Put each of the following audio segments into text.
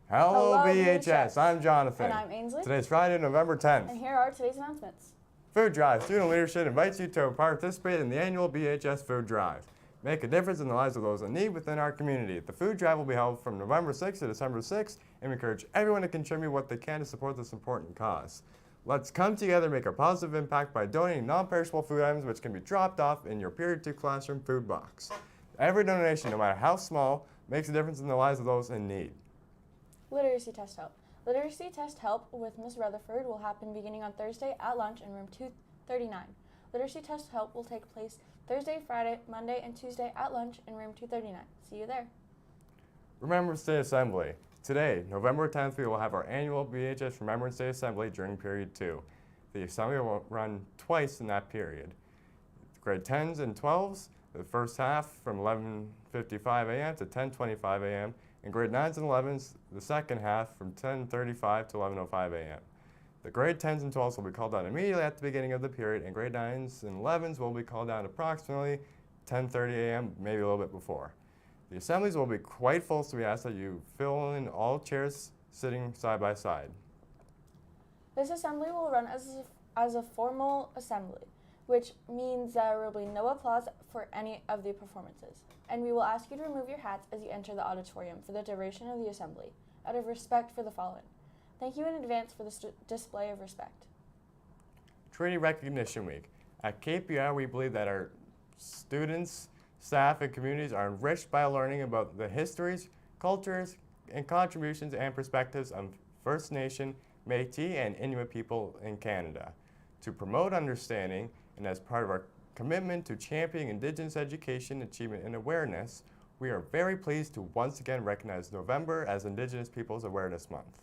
Hello, BHS. I'm Jonathan. And I'm Ainsley. Today's Friday, November 10th. And here are today's announcements. Food Drive. Student Leadership invites you to participate in the annual BHS Food Drive. Make a difference in the lives of those in need within our community. The food drive will be held from November 6th to December 6th, and we encourage everyone to contribute what they can to support this important cause. Let's come together and make a positive impact by donating non-perishable food items which can be dropped off in your Period 2 classroom food box. Every donation, no matter how small, makes a difference in the lives of those in need. Literacy Test Help. Literacy Test Help with Ms. Rutherford will happen beginning on Thursday at lunch in room 239. Literacy Test Help will take place Thursday, Friday, Monday, and Tuesday at lunch in room 239. See you there. Remembrance Day Assembly. Today, November 10th, we will have our annual BHS Remembrance Day Assembly during Period 2. The assembly will run twice in that period. Grade 10s and 12s, the first half from 11:55 a.m. to 10:25 a.m., and grade 9s and 11s, the second half from 10:35 to 11:05 a.m. The grade 10s and 12s will be called out immediately at the beginning of the period, and grade 9s and 11s will be called out approximately 10:30 a.m., maybe a little bit before. The assemblies will be quite full, so we ask that you fill in all chairs sitting side by side. This assembly will run as a formal assembly, which means there will be no applause for any of the performances, and we will ask you to remove your hats as you enter the auditorium for the duration of the assembly, out of respect for the fallen. Thank you in advance for this display of respect. Treaty Recognition Week. At KPR, we believe that our students, staff, and communities are enriched by learning about the histories, cultures, and contributions and perspectives of First Nation, Métis, and Inuit people in Canada. To promote understanding, and as part of our commitment to championing Indigenous education, achievement, and awareness, we are very pleased to once again recognize November as Indigenous Peoples Awareness Month.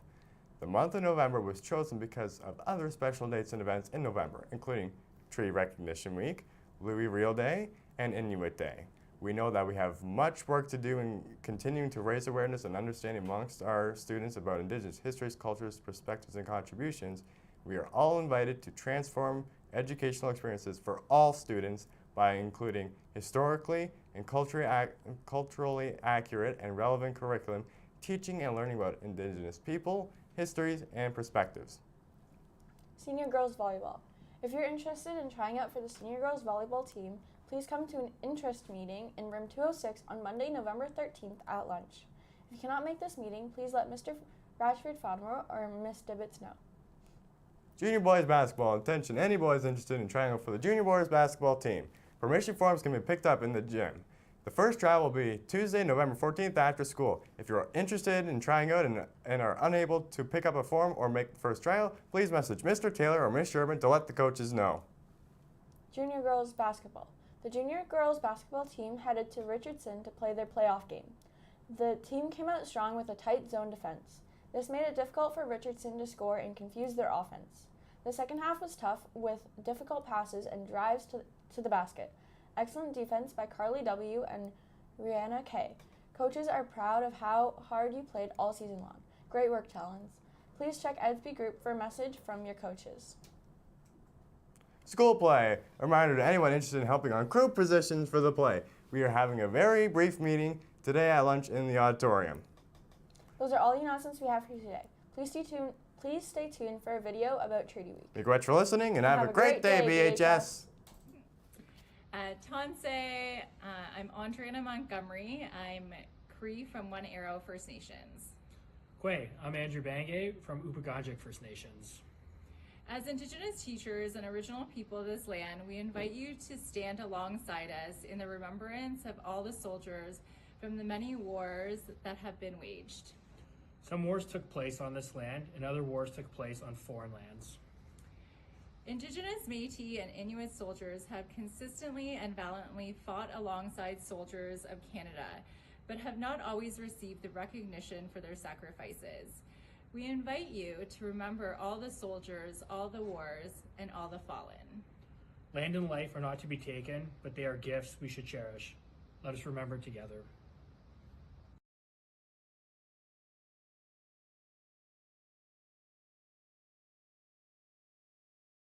The month of November was chosen because of other special dates and events in November, including Treaty Recognition Week, Louis Riel Day, and Inuit Day. We know that we have much work to do in continuing to raise awareness and understanding amongst our students about Indigenous histories, cultures, perspectives, and contributions. We are all invited to transform educational experiences for all students by including historically and culturally accurate and relevant curriculum, teaching and learning about Indigenous people, histories, and perspectives. Senior Girls Volleyball. If you're interested in trying out for the Senior Girls Volleyball team, please come to an interest meeting in room 206 on Monday, November 13th at lunch. If you cannot make this meeting, please let Mr. Rashford-Fodmore or Ms. Dibbitts know. Junior Boys Basketball. Attention, any boys interested in trying out for the Junior Boys Basketball team. Permission forms can be picked up in the gym. The first trial will be Tuesday, November 14th after school. If you're interested in trying out and are unable to pick up a form or make the first trial, please message Mr. Taylor or Ms. Sherman to let the coaches know. Junior Girls Basketball. The Junior Girls Basketball team headed to Richardson to play their playoff game. The team came out strong with a tight zone defense. This made it difficult for Richardson to score and confuse their offense. The second half was tough with difficult passes and drives to the basket. Excellent defense by Carly W. and Rihanna K. Coaches are proud of how hard you played all season long. Great work, Talons. Please check EDSB Group for a message from your coaches. School play. A reminder to anyone interested in helping on crew positions for the play. We are having a very brief meeting today at lunch in the auditorium. Those are all the announcements we have for you today. Please stay tuned for a video about Treaty Week. Thank you much for listening and have a great day, BHS. Tonse, I'm Andriana Montgomery. I'm Cree from One Arrow First Nations. Kwe, I'm Andrew Bangay from Upaganjik First Nations. As Indigenous teachers and original people of this land, we invite you to stand alongside us in the remembrance of all the soldiers from the many wars that have been waged. Some wars took place on this land and other wars took place on foreign lands. Indigenous, Métis, and Inuit soldiers have consistently and valiantly fought alongside soldiers of Canada, but have not always received the recognition for their sacrifices. We invite you to remember all the soldiers, all the wars, and all the fallen. Land and life are not to be taken, but they are gifts we should cherish. Let us remember together.